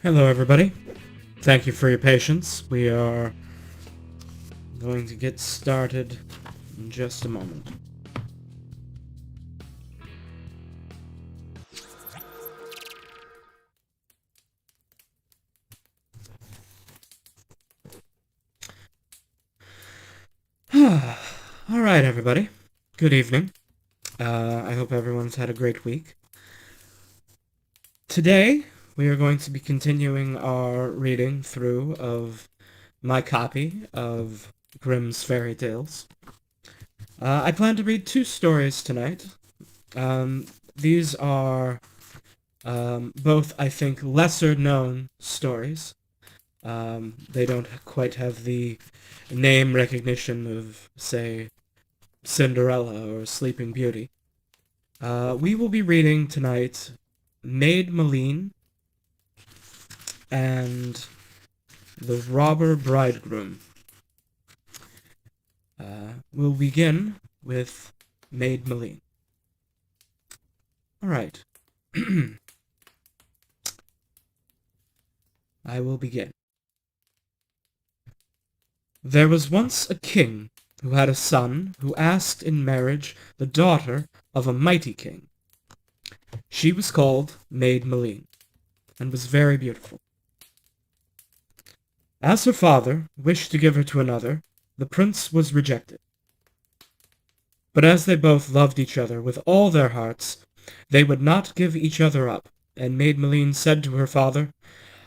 Hello, everybody. Thank you for your patience. We are going to get started in just a moment. Alright, everybody. Good evening. I hope everyone's had a great week. Today, we are going to be continuing our reading through of my copy of Grimm's Fairy Tales. I plan to read 2 stories tonight. These are both, I think, lesser-known stories. They don't quite have the name recognition of, say, Cinderella or Sleeping Beauty. We will be reading tonight Maid Maleen and The Robberbridegroom. We'll begin with Maid Maleen. Alright. I will begin. There was once a king who had a son who asked in marriage the daughter of a mighty king. She was called Maid Maleen, and was very beautiful. As her father wished to give her to another, the prince was rejected. But as they both loved each other with all their hearts, they would not give each other up, and Maid Maleen said to her father,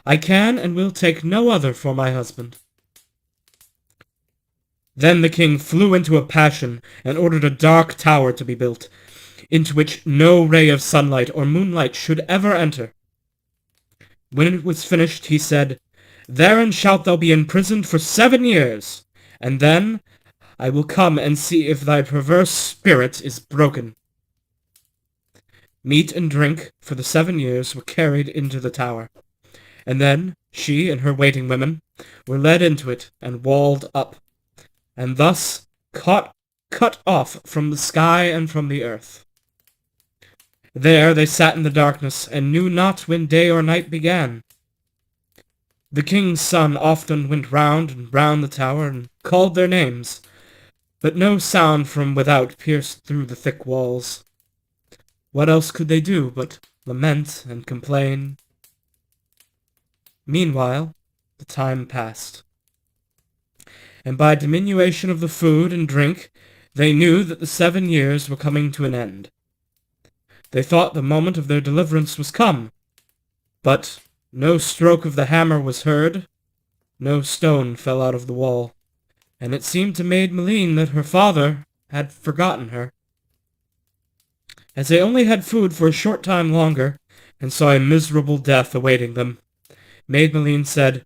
"I can and will take no other for my husband." Then the king flew into a passion and ordered a dark tower to be built, into which no ray of sunlight or moonlight should ever enter. When it was finished, he said, "Therein shalt thou be imprisoned for 7 years, and then I will come and see if thy perverse spirit is broken." Meat and drink for the 7 years were carried into the tower, and then she and her waiting women were led into it and walled up, and thus cut off from the sky and from the earth. There they sat in the darkness, and knew not when day or night began. The king's son often went round and round the tower, and called their names, but no sound from without pierced through the thick walls. What else could they do but lament and complain? Meanwhile, the time passed, and by diminution of the food and drink, they knew that the 7 years were coming to an end. They thought the moment of their deliverance was come, but no stroke of the hammer was heard, no stone fell out of the wall, and it seemed to Maid Maleen that her father had forgotten her. As they only had food for a short time longer, and saw a miserable death awaiting them, Maid Maleen said,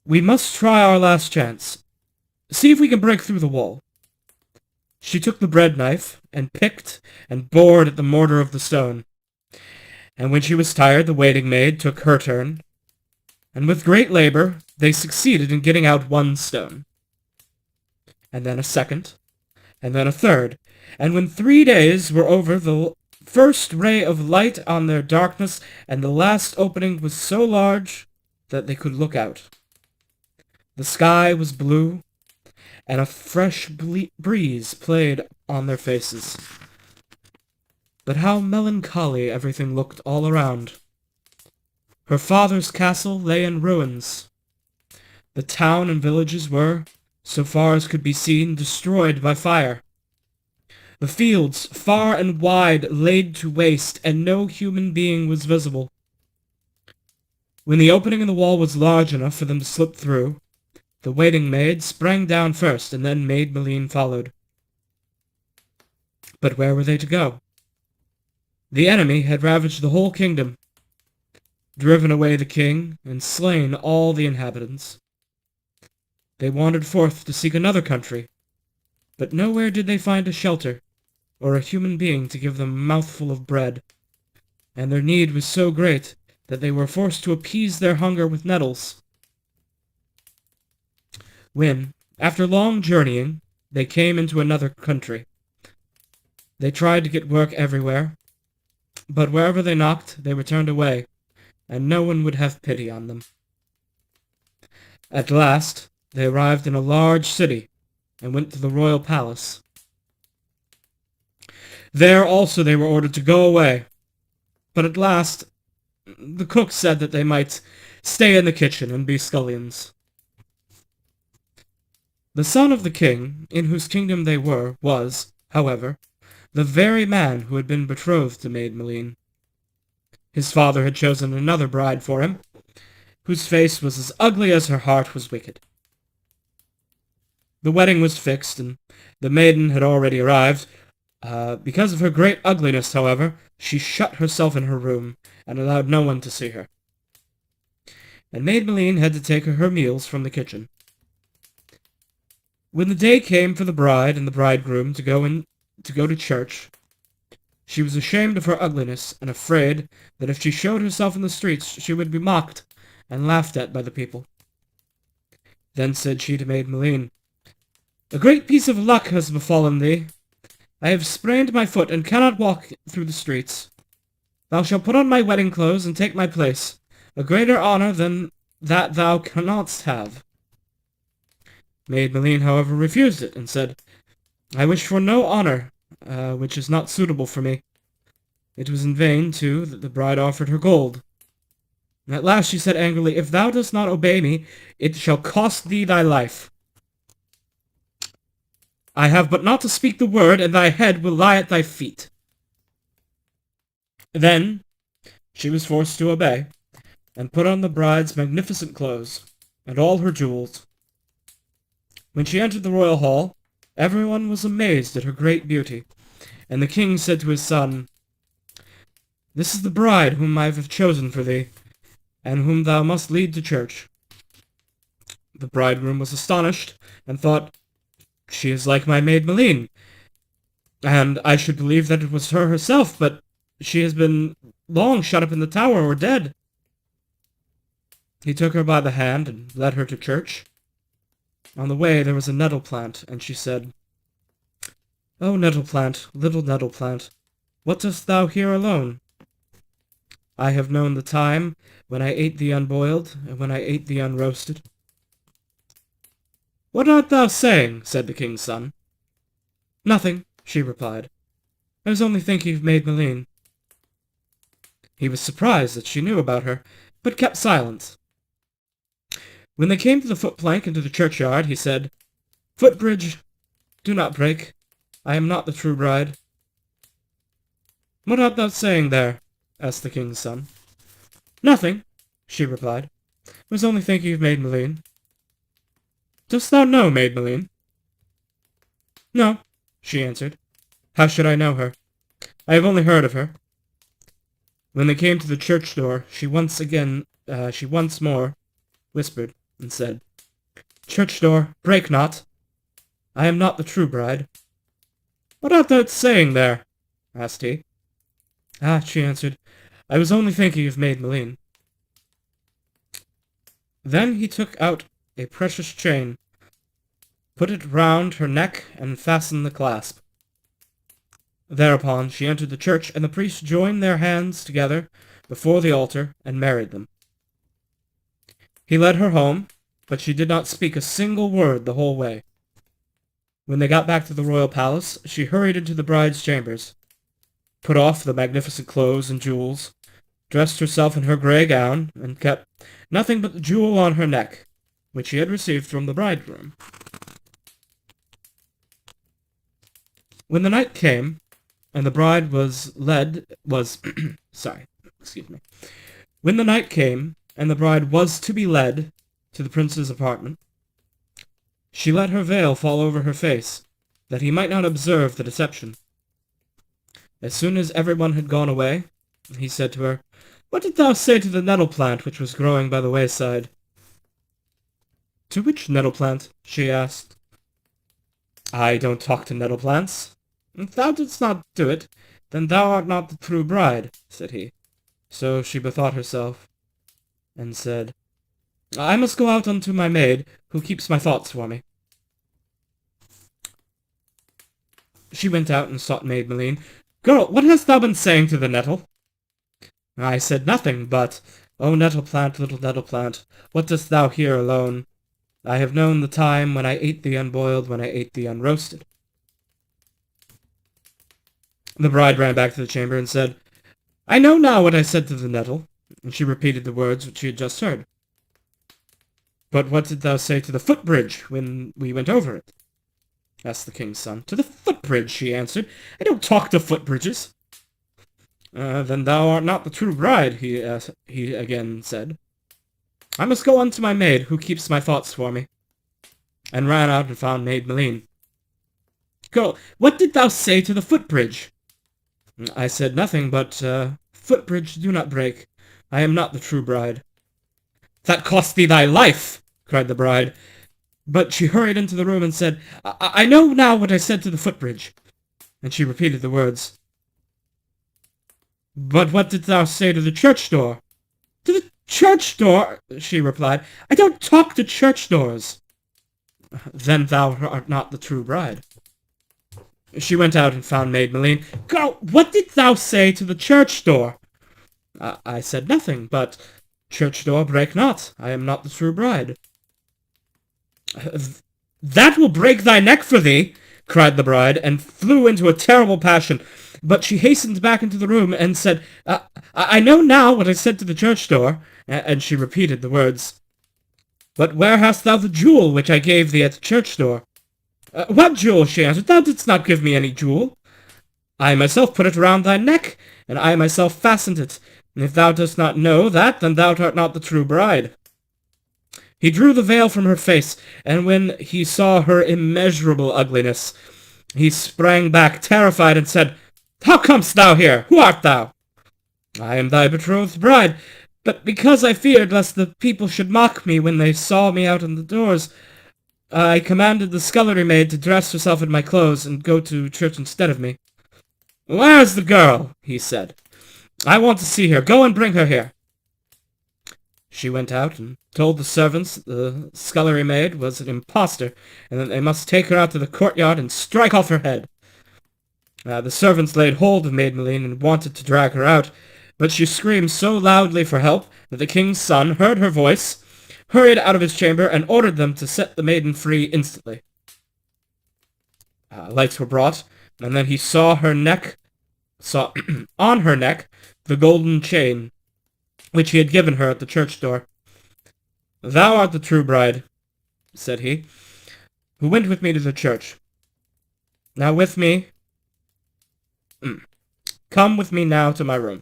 "We must try our last chance. See if we can break through the wall." She took the bread knife, and picked and bored at the mortar of the stone. And when she was tired, the waiting maid took her turn, and with great labor they succeeded in getting out 1 stone, and then a second, and then a third, and when 3 days were over, the first ray of light on their darkness, and the last opening was so large that they could look out. The sky was blue, and a fresh breeze played on their faces. But how melancholy everything looked all around. Her father's castle lay in ruins. The town and villages were, so far as could be seen, destroyed by fire. The fields, far and wide, laid to waste, and no human being was visible. When the opening in the wall was large enough for them to slip through, the waiting maid sprang down first, and then Maid Maleen followed. But where were they to go? The enemy had ravaged the whole kingdom, driven away the king, and slain all the inhabitants. They wandered forth to seek another country, but nowhere did they find a shelter, or a human being to give them a mouthful of bread, and their need was so great that they were forced to appease their hunger with nettles. When, after long journeying, they came into another country, they tried to get work everywhere, but wherever they knocked, they were turned away, and no one would have pity on them. At last, they arrived in a large city, and went to the royal palace. There also they were ordered to go away, but at last the cook said that they might stay in the kitchen and be scullions. The son of the king, in whose kingdom they were, was, however, the very man who had been betrothed to Maid Maleen. His father had chosen another bride for him, whose face was as ugly as her heart was wicked. The wedding was fixed, and the maiden had already arrived. Because of her great ugliness, however, she shut herself in her room, and allowed no one to see her. And Maid Maleen had to take her meals from the kitchen. When the day came for the bride and the bridegroom to go to church, she was ashamed of her ugliness, and afraid that if she showed herself in the streets she would be mocked and laughed at by the people. Then said she to Maid Maleen, "A great piece of luck has befallen thee. I have sprained my foot and cannot walk through the streets. Thou shalt put on my wedding clothes and take my place, a greater honour than that thou canst have." Maid Maleen, however, refused it, and said, "I wish for no honour, which is not suitable for me." It was in vain, too, that the bride offered her gold. And at last she said angrily, "If thou dost not obey me, it shall cost thee thy life. I have but not to speak the word, and thy head will lie at thy feet." Then she was forced to obey, and put on the bride's magnificent clothes, and all her jewels. When she entered the royal hall, everyone was amazed at her great beauty, and the king said to his son, "This is the bride whom I have chosen for thee, and whom thou must lead to church." The bridegroom was astonished, and thought, "She is like my Maid Maleen, and I should believe that it was her herself, but she has been long shut up in the tower or dead." He took her by the hand and led her to church. On the way there was a nettle plant, and she said, "O nettle plant, little nettle plant, what dost thou here alone? I have known the time when I ate thee unboiled, and when I ate thee unroasted." "What art thou saying?" said the king's son. "Nothing," she replied. "I was only thinking of Maid Maleen." He was surprised that she knew about her, but kept silence. When they came to the footplank into the churchyard, he said, "Footbridge, do not break. I am not the true bride." "What art thou saying there?" asked the king's son. "Nothing," she replied. "I was only thinking of Maid Maleen." "Dost thou know Maid Maleen?" "No," she answered. "How should I know her? I have only heard of her." When they came to the church door, she once more whispered and said, "Church door, break not. I am not the true bride." "What art thou saying there?" asked he. "Ah," she answered, "I was only thinking of Maid Maleen." Then he took out a precious chain, put it round her neck, and fastened the clasp. Thereupon she entered the church, and the priest joined their hands together before the altar and married them. He led her home, but she did not speak a single word the whole way. When they got back to the royal palace, she hurried into the bride's chambers, put off the magnificent clothes and jewels, dressed herself in her grey gown, and kept nothing but the jewel on her neck, which she had received from the bridegroom. When the night came, and the bride When the night came, and the bride was to be led to the prince's apartment, she let her veil fall over her face, that he might not observe the deception. As soon as everyone had gone away, he said to her, "What didst thou say to the nettle plant which was growing by the wayside?" "To which nettle plant?" she asked. "I don't talk to nettle plants." "If thou didst not do it, then thou art not the true bride," said he. So she bethought herself, and said, "I must go out unto my maid, who keeps my thoughts for me." She went out and sought Maid Maleen. "Girl, what hast thou been saying to the nettle?" "I said nothing, but O nettle plant, little nettle plant, what dost thou here alone? I have known the time when I ate thee unboiled, when I ate thee unroasted. The bride ran back to the chamber and said, I know now what I said to the nettle. And she repeated the words which she had just heard. But what did thou say to the footbridge when we went over it? Asked the king's son. To the footbridge, she answered. I don't talk to footbridges. Then thou art not the true bride, he again said. I must go unto my maid, who keeps my thoughts for me. And ran out and found Maid Maleen. Girl, what did thou say to the footbridge? I said nothing, but, footbridge, do not break. I am not the true bride. That cost thee thy life, cried the bride. But she hurried into the room and said, I know now what I said to the footbridge. And she repeated the words. But what didst thou say to the church door? To the church door, she replied. I don't talk to church doors. Then thou art not the true bride. She went out and found Maid Maleen. Girl, what didst thou say to the church door? I said nothing, but church door break not. I am not the true bride. That will break thy neck for thee, cried the bride, and flew into a terrible passion. But she hastened back into the room and said, I know now what I said to the church door. And she repeated the words. But where hast thou the jewel which I gave thee at the church door? What jewel? She answered. Thou didst not give me any jewel. I myself put it around thy neck, and I myself fastened it. And if thou dost not know that, then thou art not the true bride. He drew the veil from her face, and when he saw her immeasurable ugliness, he sprang back, terrified, and said, How comest thou here? Who art thou? I am thy betrothed bride, but because I feared lest the people should mock me when they saw me out in the doors, I commanded the scullery maid to dress herself in my clothes and go to church instead of me. Where is the girl? He said. I want to see her. Go and bring her here. She went out and told the servants that the scullery maid was an impostor, and that they must take her out to the courtyard and strike off her head. The servants laid hold of Maid Maleen and wanted to drag her out, but she screamed so loudly for help that the king's son heard her voice, hurried out of his chamber, and ordered them to set the maiden free instantly. Lights were brought, and then he saw on her neck the golden chain which he had given her at the church door. Thou art the true bride, said he, who went with me to the church. Now with me... Come with me now to my room.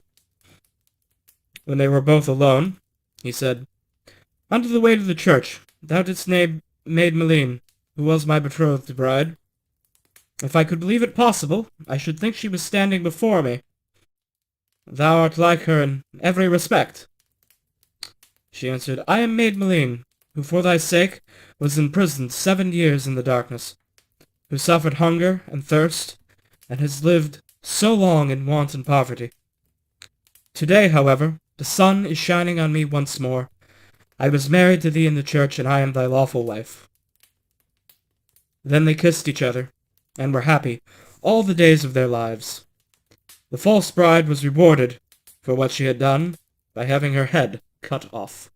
When they were both alone, he said, Unto the way to the church, thou didst name Maid Maleen, who was my betrothed bride. If I could believe it possible, I should think she was standing before me. Thou art like her in every respect. She answered, I am Maid Maleen, who for thy sake was imprisoned 7 years in the darkness, who suffered hunger and thirst, and has lived so long in want and poverty. Today, however, the sun is shining on me once more. I was married to thee in the church, and I am thy lawful wife. Then they kissed each other, and were happy all the days of their lives. The false bride was rewarded for what she had done by having her head cut off.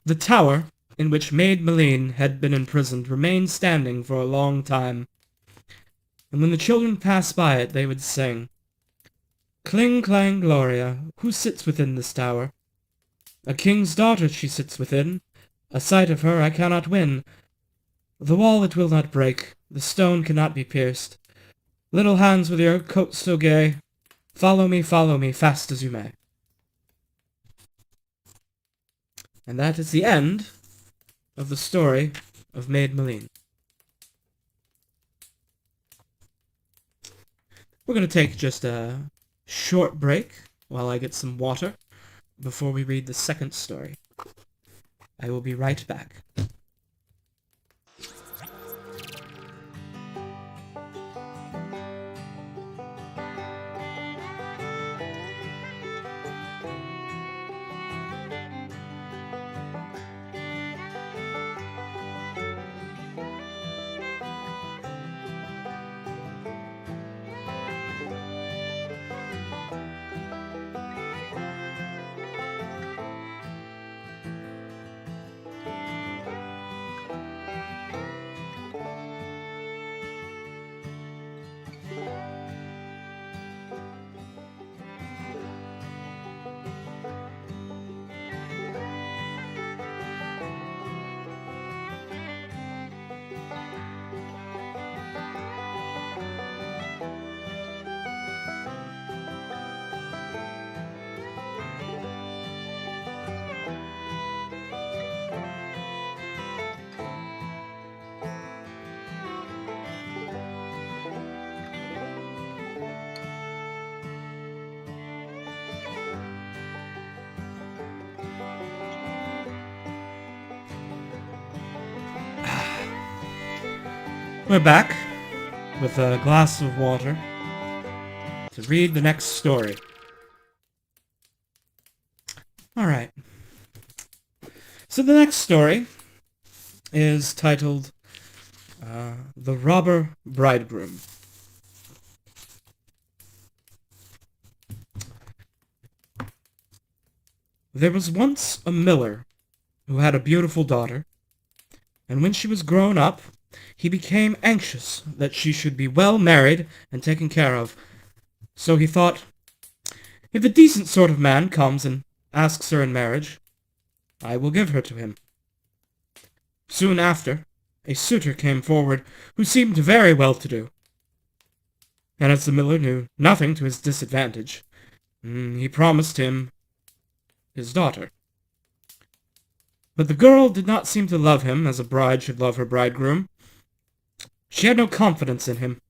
The tower in which Maid Maleen had been imprisoned remained standing for a long time, and when the children passed by it they would sing, Cling, clang, Gloria, who sits within this tower? A king's daughter she sits within, a sight of her I cannot win. The wall it will not break, the stone cannot be pierced. Little hands with your coat so gay, follow me, fast as you may. And that is the end of the story of Maid Maleen. We're going to take just a short break while I get some water before we read the second story. I will be right back. We're back with a glass of water to read the next story. Alright. So the next story is titled The Robberbridegroom. There was once a miller who had a beautiful daughter, and when she was grown up, he became anxious that she should be well married and taken care of. So he thought, if a decent sort of man comes and asks her in marriage, I will give her to him. Soon after, a suitor came forward who seemed very well-to-do, and as the miller knew nothing to his disadvantage, he promised him his daughter. But the girl did not seem to love him as a bride should love her bridegroom. She had no confidence in him.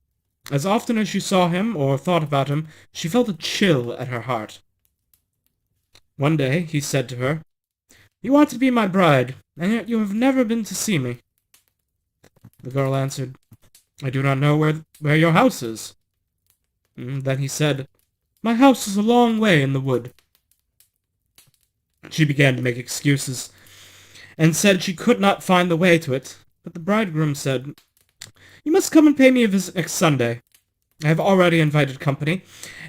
As often as she saw him or thought about him, she felt a chill at her heart. One day he said to her, "You want to be my bride, and yet you have never been to see me." The girl answered, "I do not know where your house is." Then he said, "My house is a long way in the wood." She began to make excuses, and said she could not find the way to it, but the bridegroom said, "You must come and pay me a visit next Sunday. I have already invited company,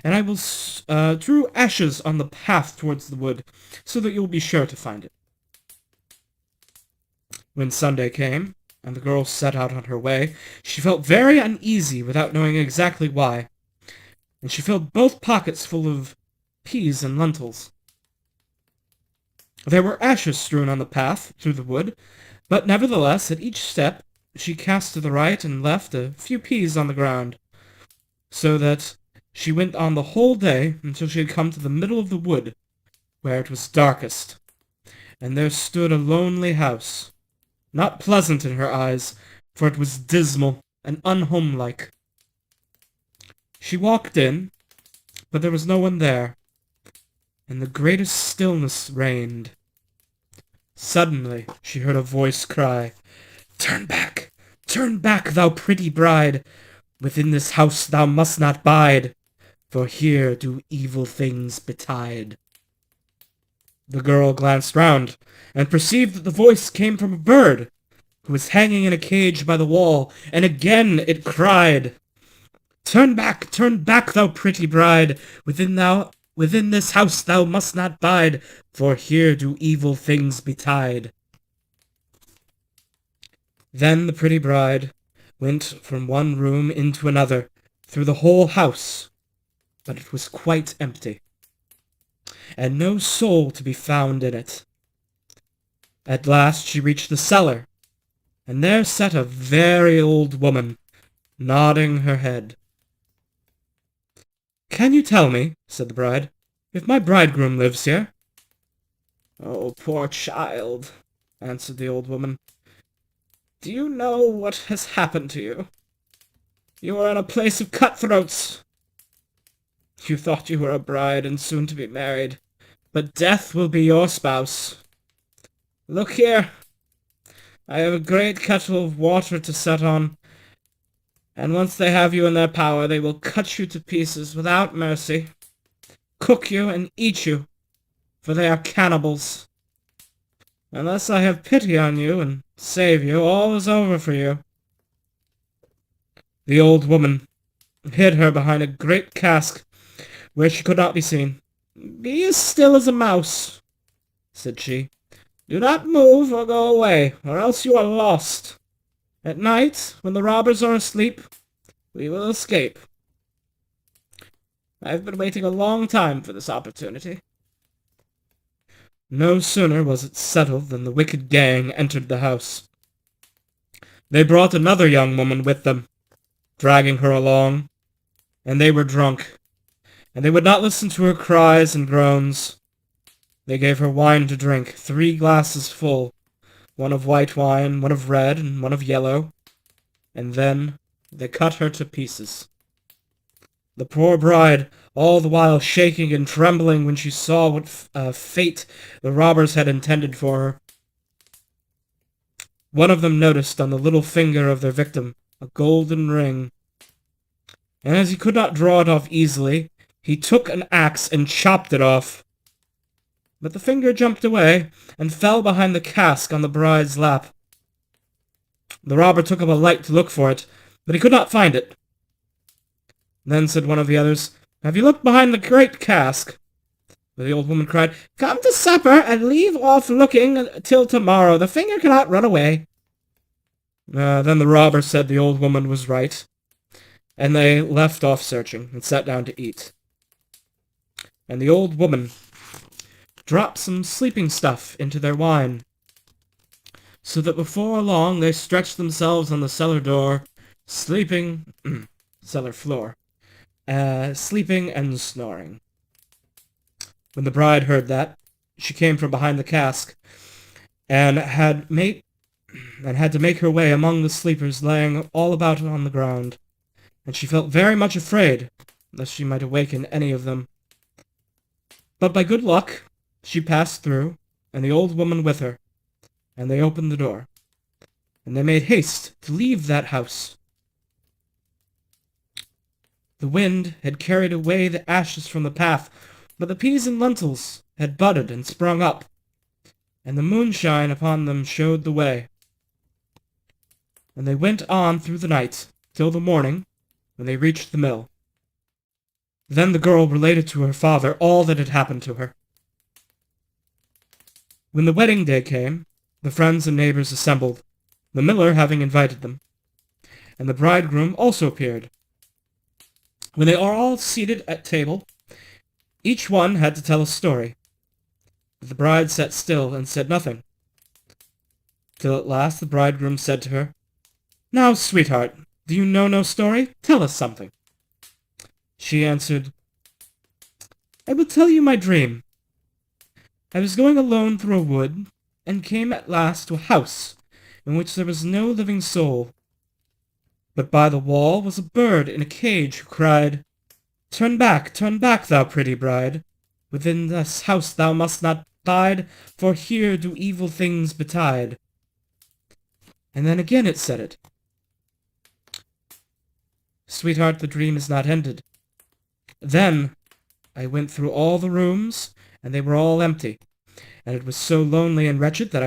and I will strew ashes on the path towards the wood, so that you will be sure to find it." When Sunday came, and the girl set out on her way, she felt very uneasy without knowing exactly why, and she filled both pockets full of peas and lentils. There were ashes strewn on the path through the wood, but nevertheless, at each step, she cast to the right and left a few peas on the ground, so that she went on the whole day until she had come to the middle of the wood, where it was darkest, and there stood a lonely house, not pleasant in her eyes, for it was dismal and unhomelike. She walked in, but there was no one there, and the greatest stillness reigned. Suddenly she heard a voice cry, turn back, thou pretty bride! Within this house thou must not bide, for here do evil things betide." The girl glanced round, and perceived that the voice came from a bird, who was hanging in a cage by the wall, and again it cried, turn back, thou pretty bride! Within this house thou must not bide, for here do evil things betide. Then the pretty bride went from one room into another, through the whole house, but it was quite empty, and no soul to be found in it. At last she reached the cellar, and there sat a very old woman, nodding her head. "Can you tell me," said the bride, "if my bridegroom lives here?" "Oh, poor child," answered the old woman. "Do you know what has happened to you? You are in a place of cutthroats. You thought you were a bride and soon to be married, but death will be your spouse. Look here. I have a great kettle of water to set on, and once they have you in their power, they will cut you to pieces without mercy, cook you and eat you, for they are cannibals. Unless I have pity on you and save you, all is over for you." The old woman hid her behind a great cask, where she could not be seen. "Be as still as a mouse," said she. "Do not move or go away, or else you are lost. At night, when the robbers are asleep, we will escape. I have been waiting a long time for this opportunity." No sooner was it settled than the wicked gang entered the house. They brought another young woman with them, dragging her along, and they were drunk, and they would not listen to her cries and groans. They gave her wine to drink, 3 glasses full, one of white wine, one of red, and one of yellow, and then they cut her to pieces. The poor bride, all the while shaking and trembling when she saw what fate the robbers had intended for her. One of them noticed on the little finger of their victim a golden ring. And as he could not draw it off easily, he took an axe and chopped it off. But the finger jumped away and fell behind the cask on the bride's lap. The robber took up a light to look for it, but he could not find it. Then said one of the others, "Have you looked behind the great cask?" But the old woman cried, "Come to supper, and leave off looking till tomorrow. The finger cannot run away." Then the robber said the old woman was right, and they left off searching and sat down to eat. And the old woman dropped some sleeping stuff into their wine, so that before long they stretched themselves on the cellar door, sleeping, cellar floor, sleeping and snoring. When the bride heard that, she came from behind the cask, and had to make her way among the sleepers lying all about on the ground, and she felt very much afraid lest she might awaken any of them. But by good luck she passed through, and the old woman with her, and they opened the door, and they made haste to leave that house. The wind had carried away the ashes from the path, but the peas and lentils had budded and sprung up, and the moonshine upon them showed the way. And they went on through the night, till the morning, when they reached the mill. Then the girl related to her father all that had happened to her. When the wedding day came, the friends and neighbors assembled, the miller having invited them, and the bridegroom also appeared. When they are all seated at table, each one had to tell a story. But the bride sat still and said nothing, till at last the bridegroom said to her, "Now, sweetheart, do you know no story? Tell us something." She answered, "I will tell you my dream. I was going alone through a wood, and came at last to a house in which there was no living soul. But by the wall was a bird in a cage who cried, 'Turn back, thou pretty bride. Within this house thou must not bide, for here do evil things betide.' And then again it said it. Sweetheart, the dream is not ended. Then I went through all the rooms, and they were all empty, and it was so lonely and wretched that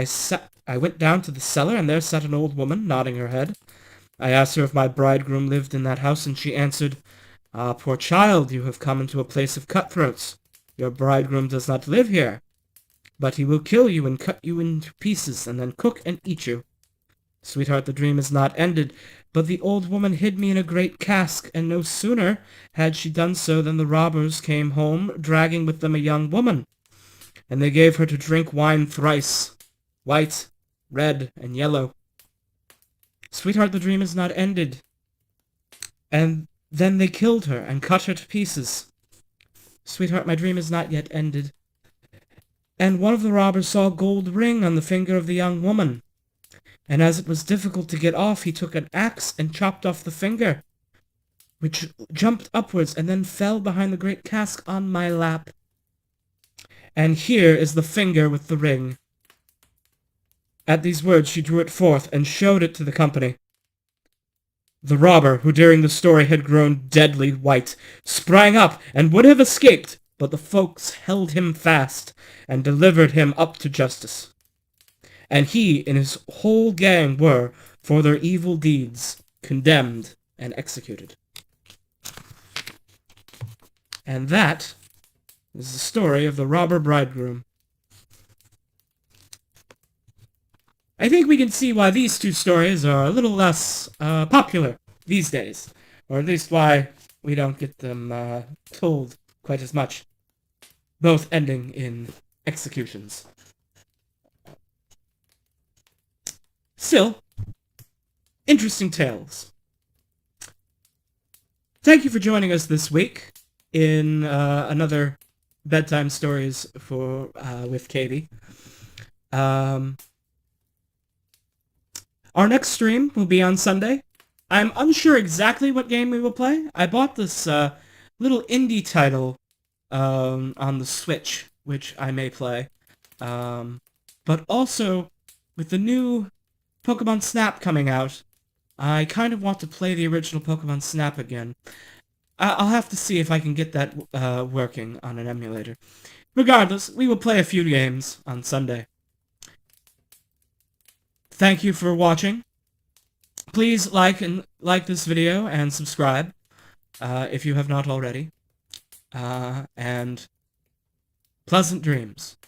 I went down to the cellar, and there sat an old woman, nodding her head. I asked her if my bridegroom lived in that house, and she answered, 'Ah, poor child, you have come into a place of cutthroats. Your bridegroom does not live here, but he will kill you and cut you into pieces, and then cook and eat you.' Sweetheart, the dream is not ended, but the old woman hid me in a great cask, and no sooner had she done so than the robbers came home, dragging with them a young woman, and they gave her to drink wine thrice, white, red, and yellow. Sweetheart, the dream is not ended, and then they killed her and cut her to pieces. Sweetheart, my dream is not yet ended. And one of the robbers saw a gold ring on the finger of the young woman, and as it was difficult to get off, he took an axe and chopped off the finger, which jumped upwards and then fell behind the great cask on my lap. And here is the finger with the ring." At these words she drew it forth and showed it to the company. The robber, who during the story had grown deadly white, sprang up and would have escaped, but the folks held him fast and delivered him up to justice. And he and his whole gang were, for their evil deeds, condemned and executed. And that is the story of the robber bridegroom. I think we can see why these two stories are a little less popular these days, or at least why we don't get them told quite as much, both ending in executions. Still, interesting tales. Thank you for joining us this week in another Bedtime Stories with Kaybe. Our next stream will be on Sunday. I'm unsure exactly what game we will play. I bought this little indie title on the Switch, which I may play. But also, with the new Pokemon Snap coming out, I kind of want to play the original Pokemon Snap again. I'll have to see if I can get that working on an emulator. Regardless, we will play a few games on Sunday. Thank you for watching. Please like this video and subscribe if you have not already. And pleasant dreams.